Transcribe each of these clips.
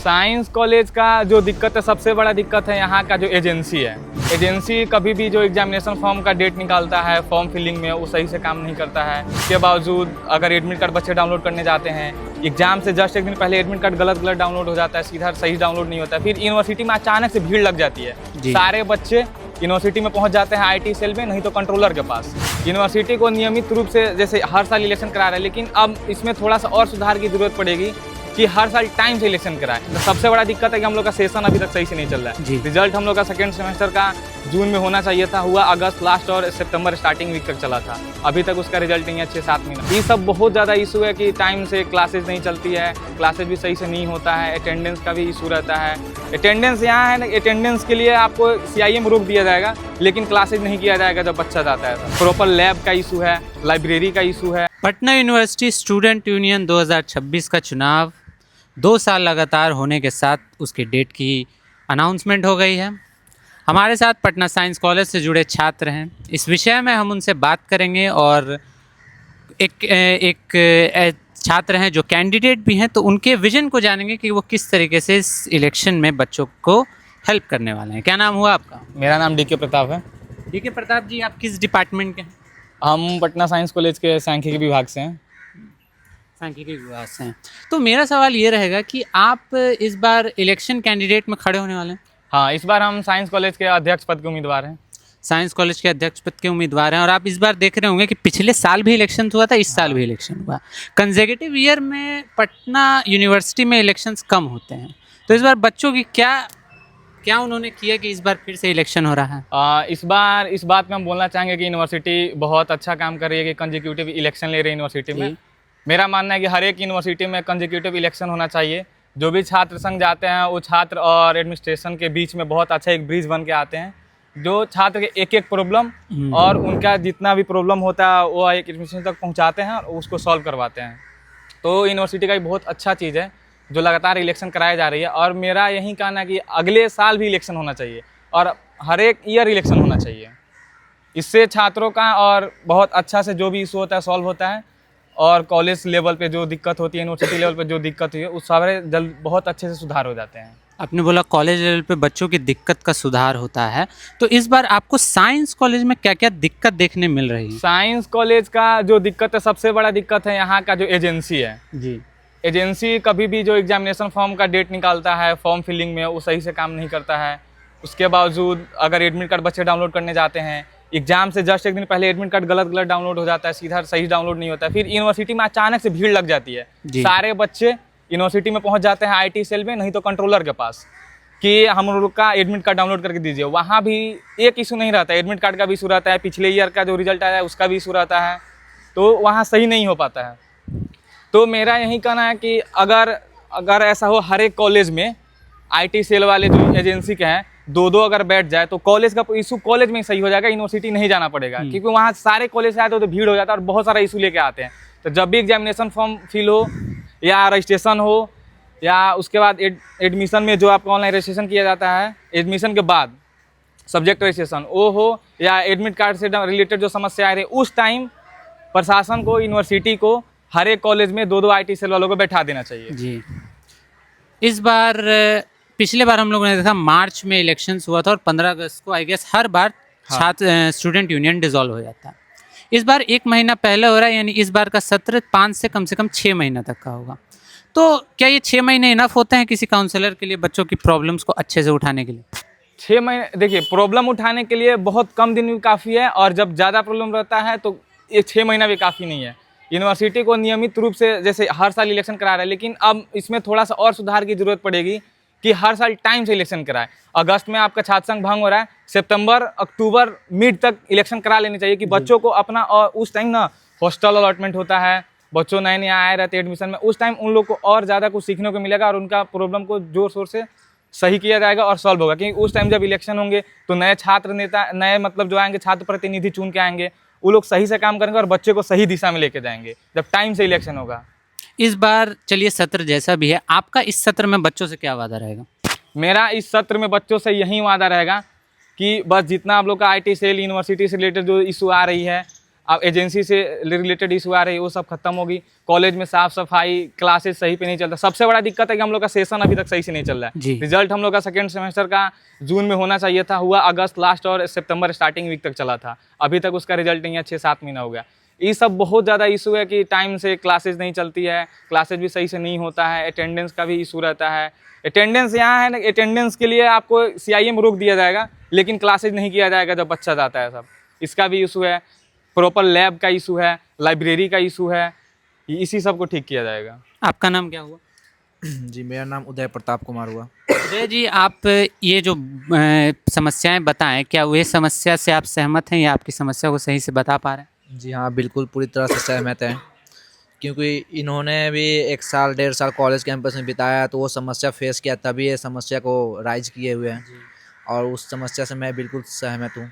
Science college का जो दिक्कत है, सबसे बड़ा दिक्कत है यहाँ का जो एजेंसी है। एजेंसी कभी भी जो एग्जामिनेशन फॉर्म का डेट निकालता है, फॉर्म फिलिंग में वो सही से काम नहीं करता है। इसके बावजूद अगर एडमिट कार्ड बच्चे डाउनलोड करने जाते हैं, एग्जाम से जस्ट एक दिन पहले एडमिट कार्ड गलत डाउनलोड हो जाता है, सीधा सही डाउनलोड नहीं होता है। फिर यूनिवर्सिटी में अचानक से भीड़ लग जाती है, सारे बच्चे यूनिवर्सिटी में पहुंच जाते हैं आईटी सेल में, नहीं तो कंट्रोलर के पास। यूनिवर्सिटी को नियमित रूप से जैसे हर साल इलेक्शन करा रहा है, लेकिन अब इसमें थोड़ा सा और सुधार की जरूरत पड़ेगी कि हर साल टाइम से इलेक्शन कराएं। तो सबसे बड़ा दिक्कत है कि हम लोग का सेशन अभी तक सही से नहीं चल रहा है। रिजल्ट हम लोग का सेकेंड सेमेस्टर का जून में होना चाहिए था, हुआ अगस्त लास्ट और सितंबर स्टार्टिंग वीक तक चला था। अभी तक उसका रिजल्ट नहीं है, 6-7 महीना। ये सब बहुत ज़्यादा इशू है कि टाइम से क्लासेज नहीं चलती है, क्लासेज भी सही से नहीं होता है, अटेंडेंस का भी इशू रहता है। अटेंडेंस यहाँ है ना, अटेंडेंस के लिए आपको CIE में रोक दिया जाएगा, लेकिन क्लासेज नहीं किया जाएगा जब बच्चा जाता है। प्रॉपर लैब का इशू है, लाइब्रेरी का इशू है। पटना यूनिवर्सिटी स्टूडेंट यूनियन 2026 का चुनाव 2 साल लगातार होने के साथ उसकी डेट की अनाउंसमेंट हो गई है। हमारे साथ पटना साइंस कॉलेज से जुड़े छात्र हैं। इस विषय में हम उनसे बात करेंगे और एक छात्र हैं जो कैंडिडेट भी हैं, तो उनके विजन को जानेंगे कि वो किस तरीके से इस इलेक्शन में बच्चों को हेल्प करने वाले हैं। क्या नाम हुआ आपका? मेरा नाम DK प्रताप है। DK प्रताप जी, आप किस डिपार्टमेंट के हैं? हम पटना साइंस कॉलेज के सांख्यिकी विभाग से हैं। सांख्यिकी विभाग से हैं। तो मेरा सवाल ये रहेगा कि आप इस बार इलेक्शन कैंडिडेट में खड़े होने वाले हैं? हाँ, इस बार हम साइंस कॉलेज के अध्यक्ष पद के उम्मीदवार हैं। साइंस कॉलेज के अध्यक्ष पद के उम्मीदवार हैं। और आप इस बार देख रहे होंगे कि पिछले साल भी इलेक्शन हुआ था, इस साल भी इलेक्शन हुआ। कंसेक्यूटिव ईयर में पटना यूनिवर्सिटी में इलेक्शंस कम होते हैं, तो इस बार बच्चों की क्या उन्होंने किया कि इस बार फिर से इलेक्शन हो रहा है? इस बार इस बात में हम बोलना चाहेंगे कि यूनिवर्सिटी बहुत अच्छा काम कर रही है कि कंसेक्यूटिव इलेक्शन ले रही है यूनिवर्सिटी में। मेरा मानना है कि हर एक यूनिवर्सिटी में कंसेक्यूटिव इलेक्शन होना चाहिए। जो भी छात्र संघ जाते हैं, वो छात्र और एडमिनिस्ट्रेशन के बीच में बहुत अच्छा एक ब्रिज बन के आते हैं। जो छात्र के एक प्रॉब्लम और उनका जितना भी प्रॉब्लम होता है वो एक एडमिनिस्ट्रेशन तक पहुंचाते हैं और उसको सॉल्व करवाते हैं। तो यूनिवर्सिटी का एक बहुत अच्छा चीज़ है जो लगातार इलेक्शन कराई जा रही है। और मेरा यही कहना है कि अगले साल भी इलेक्शन होना चाहिए और हर एक ईयर इलेक्शन होना चाहिए। इससे छात्रों का और बहुत अच्छा से जो भी इशू होता है सॉल्व होता है, और कॉलेज लेवल पे जो दिक्कत होती है, यूनिवर्सिटी लेवल पे जो दिक्कत हुई है, उस सारे जल्द बहुत अच्छे से सुधार हो जाते हैं। आपने बोला कॉलेज लेवल पे बच्चों की दिक्कत का सुधार होता है, तो इस बार आपको साइंस कॉलेज में क्या क्या दिक्कत देखने मिल रही है? साइंस कॉलेज का जो दिक्कत है, सबसे बड़ा दिक्कत है यहाँ का जो एजेंसी है। एजेंसी कभी भी जो एग्जामिनेशन फॉर्म का डेट निकालता है, फॉर्म फिलिंग में वो सही से काम नहीं करता है। उसके बावजूद अगर एडमिट कार्ड बच्चे डाउनलोड करने जाते हैं, एग्जाम से जस्ट एक दिन पहले एडमिट कार्ड गलत डाउनलोड हो जाता है, सीधा सही डाउनलोड नहीं होता है। फिर यूनिवर्सिटी में अचानक से भीड़ लग जाती है, सारे बच्चे यूनिवर्सिटी में पहुंच जाते हैं आईटी सेल में, नहीं तो कंट्रोलर के पास, कि हम लोग का एडमिट कार्ड डाउनलोड करके दीजिए। वहाँ भी एक इशू नहीं रहता है, एडमिट कार्ड का भी इशू रहता है, पिछले ईयर का जो रिजल्ट आया है उसका भी इशू रहता है, तो वहाँ सही नहीं हो पाता है। तो मेरा यही कहना है कि अगर ऐसा हो हर एक कॉलेज में, आईटी सेल वाले जो एजेंसी के हैं दो अगर बैठ जाए तो कॉलेज का इशू कॉलेज में ही सही हो जाएगा, यूनिवर्सिटी नहीं जाना पड़ेगा। क्योंकि वहाँ सारे कॉलेज से आते हो तो भीड़ हो जाता है और बहुत सारा इशू लेके आते हैं। तो जब भी एग्जामिनेशन फॉर्म फिल हो या रजिस्ट्रेशन हो या उसके बाद एडमिशन में जो आपका ऑनलाइन रजिस्ट्रेशन किया जाता है, एडमिशन के बाद सब्जेक्ट रजिस्ट्रेशन वो हो या एडमिट कार्ड से रिलेटेड जो समस्या आ रही है, उस टाइम प्रशासन को, यूनिवर्सिटी को हर एक कॉलेज में 2 आईटी सेल वालों को बैठा देना चाहिए। जी, इस बार पिछले बार हम लोगों ने देखा मार्च में इलेक्शंस हुआ था और 15 अगस्त को आई गेस हर बार छात्र स्टूडेंट यूनियन डिसॉल्व हो जाता है। इस बार 1 महीना पहले हो रहा है, यानी इस बार का सत्र 5 से कम 6 महीना तक का होगा। तो क्या ये 6 महीने इनफ होते हैं किसी काउंसलर के लिए बच्चों की प्रॉब्लम्स को अच्छे से उठाने के लिए? 6 महीने, देखिए प्रॉब्लम उठाने के लिए बहुत कम दिन भी काफ़ी है, और जब ज़्यादा प्रॉब्लम रहता है तो ये 6 महीना भी काफ़ी नहीं है। यूनिवर्सिटी को नियमित रूप से जैसे हर साल इलेक्शन करा रहा है, लेकिन अब इसमें थोड़ा सा और सुधार की जरूरत पड़ेगी कि हर साल टाइम से इलेक्शन कराए। अगस्त में आपका छात्र संघ भंग हो रहा है, सितंबर अक्टूबर मिड तक इलेक्शन करा लेनी चाहिए कि बच्चों को अपना, और उस टाइम ना हॉस्टल अलॉटमेंट होता है, बच्चों नए आए रहते हैं एडमिशन में, उस टाइम उन लोग को और ज़्यादा कुछ सीखने को मिलेगा और उनका प्रॉब्लम को जोर शोर से सही किया जाएगा और सॉल्व होगा। क्योंकि उस टाइम जब इलेक्शन होंगे तो नए छात्र नेता, नए मतलब जो आएंगे छात्र प्रतिनिधि चुन के आएंगे, वो लोग सही से काम करेंगे और बच्चे को सही दिशा में लेके जाएंगे जब टाइम से इलेक्शन होगा। इस बार चलिए सत्र जैसा भी है, आपका इस सत्र में बच्चों से क्या वादा रहेगा? मेरा इस सत्र में बच्चों से यही वादा रहेगा कि बस जितना आप लोग का आईटी सेल, यूनिवर्सिटी से रिलेटेड जो इशू आ रही है, अब एजेंसी से रिलेटेड इशू आ रही है, वो सब खत्म होगी। कॉलेज में साफ सफाई, क्लासेस सही पे नहीं चलता। सबसे बड़ा दिक्कत है कि हम लोग का सेशन अभी तक सही से नहीं चल रहा जी। है। रिजल्ट हम लोग का सेकेंड सेमेस्टर का जून में होना चाहिए था, हुआ अगस्त लास्ट और सितंबर स्टार्टिंग वीक तक चला था। अभी तक उसका रिजल्ट नहीं है, 6-7 महीना हो गया। ये सब बहुत ज़्यादा इशू है कि टाइम से क्लासेज नहीं चलती है, क्लासेज भी सही से नहीं होता है, अटेंडेंस का भी इशू रहता है। अटेंडेंस यहाँ है ना, अटेंडेंस के लिए आपको CIE में रोक दिया जाएगा, लेकिन क्लासेज नहीं किया जाएगा जब बच्चा जाता है। सब इसका भी इशू है। प्रॉपर लैब का इशू है, लाइब्रेरी का इशू है, इसी सब को ठीक किया जाएगा। आपका नाम क्या हुआ? जी, मेरा नाम उदय प्रताप कुमार हुआ। उदय जी, आप ये जो समस्याएं बताएं, क्या वे समस्या से आप सहमत हैं या आपकी समस्या को सही से बता पा रहे हैं? जी हाँ, बिल्कुल पूरी तरह से सहमत हैं, क्योंकि इन्होंने भी 1 साल 1.5 साल कॉलेज कैंपस में बिताया, तो वो समस्या फेस किया, तभी ये समस्या को राइज किए हुए हैं, और उस समस्या से मैं बिल्कुल सहमत हूँ।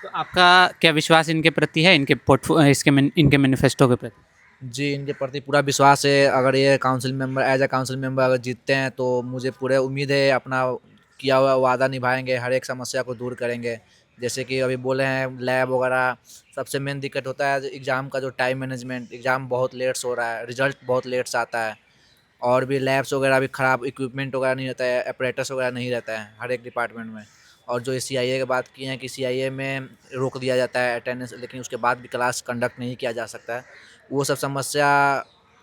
तो आपका क्या विश्वास इनके प्रति है, इनके मैनिफेस्टो के प्रति? जी, इनके प्रति पूरा विश्वास है। अगर ये council member as a council member अगर जीतते हैं, तो मुझे पूरे उम्मीद है अपना किया हुआ वादा निभाएंगे, हर एक समस्या को दूर करेंगे। जैसे कि अभी बोले हैं लैब वगैरह, सबसे मेन दिक्कत होता है एग्ज़ाम का जो टाइम मैनेजमेंट। एग्ज़ाम बहुत लेट से हो रहा है, रिजल्ट बहुत लेट से आता है, और भी लैब्स वगैरह भी ख़राब, इक्विपमेंट वगैरह नहीं रहता है, अपरेटस वगैरह नहीं रहता है हर एक डिपार्टमेंट में। और जो CIE की बात की है कि CIE में रोक दिया जाता है अटेंडेंस, लेकिन उसके बाद भी क्लास कंडक्ट नहीं किया जा सकता है। वो सब समस्या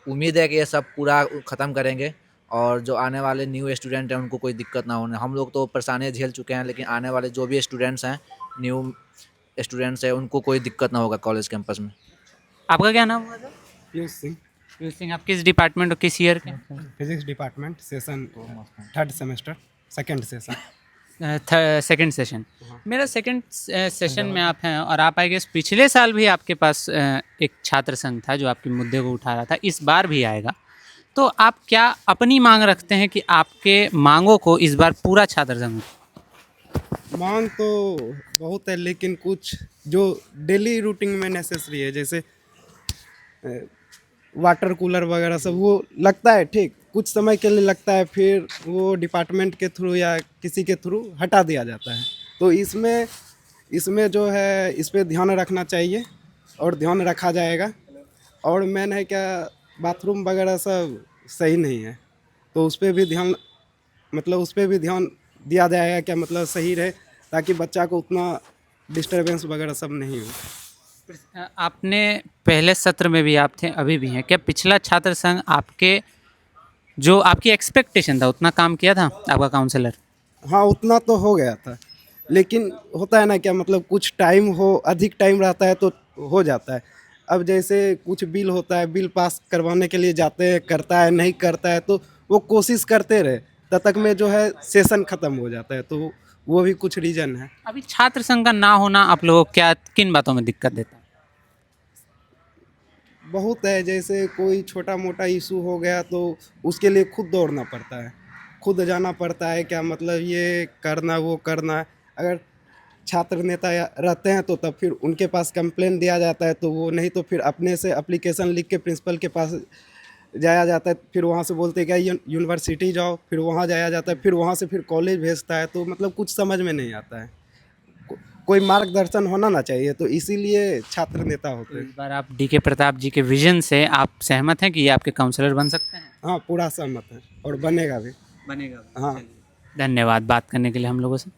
उम्मीद है कि ये सब पूरा ख़त्म करेंगे, और जो आने वाले न्यू स्टूडेंट हैं उनको कोई दिक्कत ना होने। हम लोग तो परेशानियाँ झेल चुके हैं, लेकिन आने वाले जो भी स्टूडेंट्स हैं, न्यू स्टूडेंट्स हैं, उनको कोई दिक्कत ना होगा कॉलेज कैंपस में। आपका क्या नाम हुआ था? पीयूष सिंह, पीयूष सिंह, आप किस डिपार्टमेंट और किस ईयर के? Physics department, session 3rd semester, second session. Second session. मेरा सेकंड सेशन में आप हैं, और आप आई गेस पिछले साल भी आपके पास एक छात्र संघ था जो आपके मुद्दे को उठा रहा था, इस बार भी आएगा। तो आप क्या अपनी मांग रखते हैं कि आपके मांगों को इस बार पूरा छात्र संघ? मांग तो बहुत है, लेकिन कुछ जो डेली रूटीन में नेसेसरी है, जैसे वाटर कूलर वगैरह सब, वो लगता है ठीक, कुछ समय के लिए लगता है, फिर वो डिपार्टमेंट के थ्रू या किसी के थ्रू हटा दिया जाता है। तो इसमें जो है, इस पे ध्यान रखना चाहिए और ध्यान रखा जाएगा। और मेन है क्या, बाथरूम वगैरह सब सही नहीं है, तो उस पर भी ध्यान, मतलब उस पर भी ध्यान दिया जाएगा क्या, मतलब सही रहे, ताकि बच्चा को उतना डिस्टर्बेंस वगैरह सब नहीं हो। आपने पहले सत्र में भी आप थे, अभी भी हैं, क्या पिछला छात्र संघ आपके जो आपकी एक्सपेक्टेशन था उतना काम किया था आपका काउंसलर? हाँ, उतना तो हो गया था, लेकिन होता है ना क्या, मतलब कुछ टाइम हो, अधिक टाइम रहता है तो हो जाता है। अब जैसे कुछ बिल होता है, बिल पास करवाने के लिए जाते हैं, करता है नहीं करता है, तो वो कोशिश करते रहे, तब तक में जो है सेशन ख़त्म हो जाता है, तो वो भी कुछ रीज़न है। अभी छात्र संघ का ना होना आप लोगों को क्या, किन बातों में दिक्कत देता है? बहुत है, जैसे कोई छोटा मोटा इशू हो गया तो उसके लिए खुद दौड़ना पड़ता है, खुद जाना पड़ता है, क्या मतलब ये करना वो करना। अगर छात्र नेता रहते हैं तो तब फिर उनके पास कंप्लेन दिया जाता है, तो वो नहीं तो फिर अपने से एप्लीकेशन लिख के प्रिंसिपल के पास जाया जाता है, फिर वहाँ से बोलते हैं क्या यूनिवर्सिटी जाओ, फिर वहाँ जाया जाता है, फिर वहाँ से फिर कॉलेज भेजता है, तो मतलब कुछ समझ में नहीं आता है। कोई मार्गदर्शन होना ना चाहिए, तो इसीलिए छात्र नेता होते हैं। इस बार आप DK प्रताप जी के विजन से आप सहमत हैं कि ये आपके काउंसलर बन सकते हैं? हाँ, पूरा सहमत है, और बनेगा भी। बनेगा। हाँ, धन्यवाद बात करने के लिए हम लोगों से।